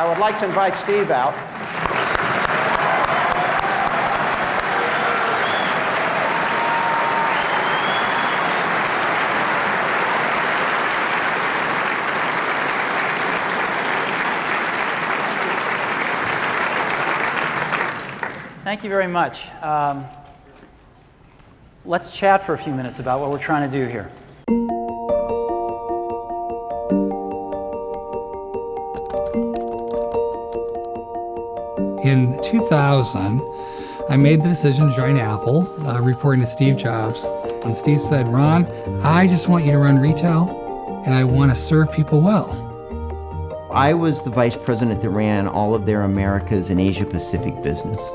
I would like to invite Steve out. Thank you very much. Let's chat for a few minutes about what we're trying to do here. In 2000, I made the decision to join Apple, reporting to Steve Jobs. And Steve said, "Ron, I just want you to run retail, and I want to serve people well." I was the vice president that ran all of their Americas and Asia Pacific business.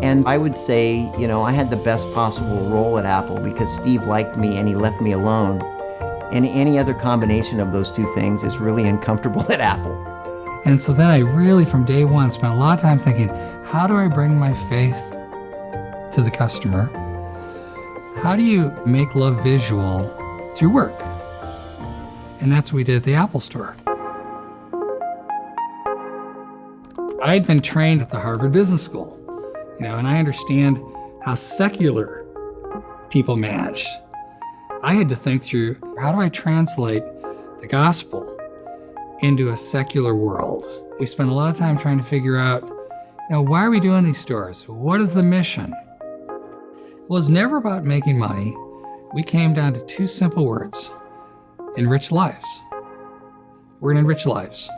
And I would say, you know, I had the best possible role at Apple because Steve liked me and he left me alone. And any other combination of those two things is really uncomfortable at Apple. And so then I really, from day one, spent a lot of time thinking, how do I bring my faith to the customer? How do you make love visual through work? And that's what we did at the Apple Store. I had been trained at the Harvard Business School, and I understand how secular people managed. I had to think through, how do I translate the gospel into a secular world? We spent a lot of time trying to figure out, why are we doing these stores? What is the mission? It was never about making money. We came down to two simple words: enrich lives. We're gonna enrich lives.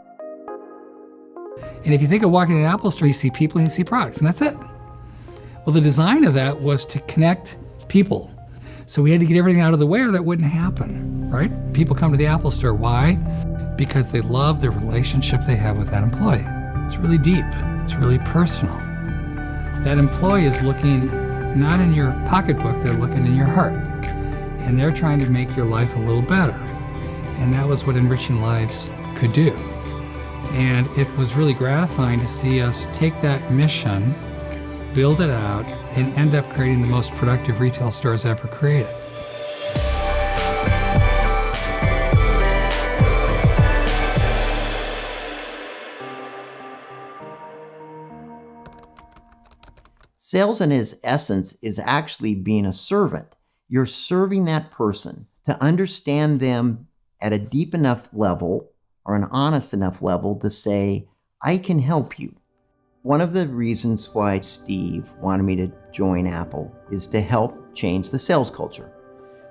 And if you think of walking in an Apple store, you see people and you see products, and that's it. Well, the design of that was to connect people. So we had to get everything out of the way or that wouldn't happen, right? People come to the Apple store. Why? Because they love the relationship they have with that employee. It's really deep. It's really personal. That employee is looking not in your pocketbook, they're looking in your heart. And they're trying to make your life a little better. And that was what Enriching Lives could do. And it was really gratifying to see us take that mission, build it out, and end up creating the most productive retail stores ever created. Sales in its essence is actually being a servant. You're serving that person to understand them at a deep enough level or an honest enough level to say, I can help you. One of the reasons why Steve wanted me to join Apple is to help change the sales culture.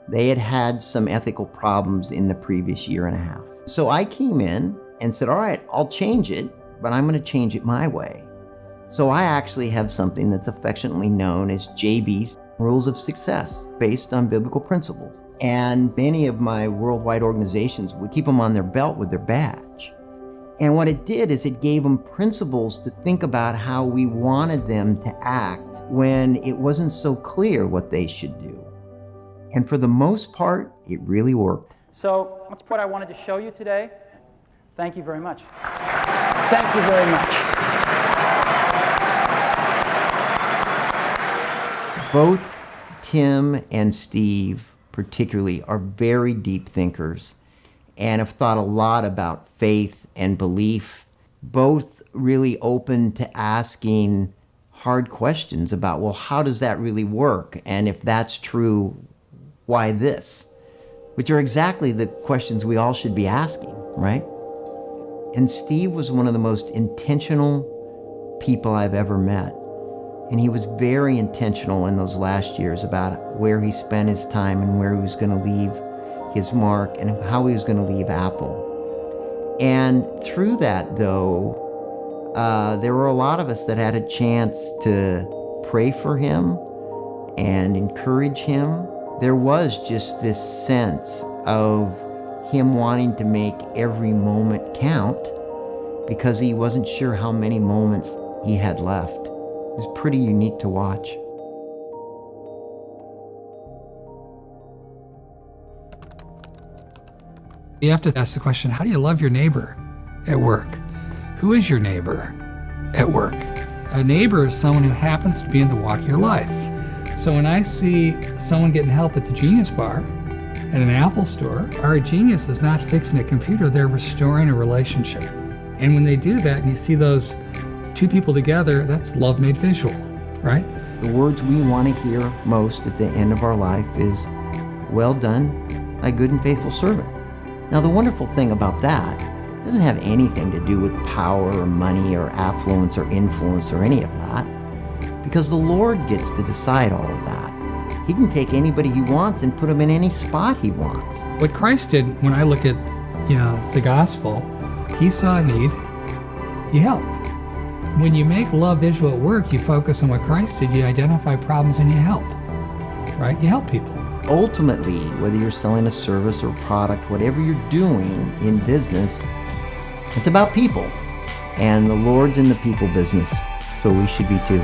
They had had some ethical problems in the previous year and a half. So I came in and said, all right, I'll change it, but I'm going to change it my way. So I actually have something that's affectionately known as JB's Rules of Success, based on biblical principles. And many of my worldwide organizations would keep them on their belt with their badge. And what it did is it gave them principles to think about how we wanted them to act when it wasn't so clear what they should do. And for the most part, it really worked. So that's what I wanted to show you today. Thank you very much. Thank you very much. Both Tim and Steve particularly are very deep thinkers and have thought a lot about faith and belief, both really open to asking hard questions about, well, how does that really work? And if that's true, why this? Which are exactly the questions we all should be asking, right? And Steve was one of the most intentional people I've ever met. And he was very intentional in those last years about where he spent his time and where he was going to leave his mark and how he was going to leave Apple. And through that, though, there were a lot of us that had a chance to pray for him and encourage him. There was just this sense of him wanting to make every moment count because he wasn't sure how many moments he had left. It was pretty unique to watch. You have to ask the question, how do you love your neighbor at work? Who is your neighbor at work? A neighbor is someone who happens to be in the walk of your life. So when I see someone getting help at the Genius Bar at an Apple store, our genius is not fixing a computer, they're restoring a relationship. And when they do that and you see those two people together, that's love made visual, right? The words we want to hear most at the end of our life is, "Well done, thy good and faithful servant." Now, the wonderful thing about that doesn't have anything to do with power or money or affluence or influence or any of that, because the Lord gets to decide all of that. He can take anybody he wants and put them in any spot he wants. What Christ did, when I look at, the gospel, he saw a need, he helped. When you make love visual at work, you focus on what Christ did, you identify problems and you help, right? You help people. Ultimately, whether you're selling a service or product, whatever you're doing in business, it's about people. And the Lord's in the people business, so we should be too.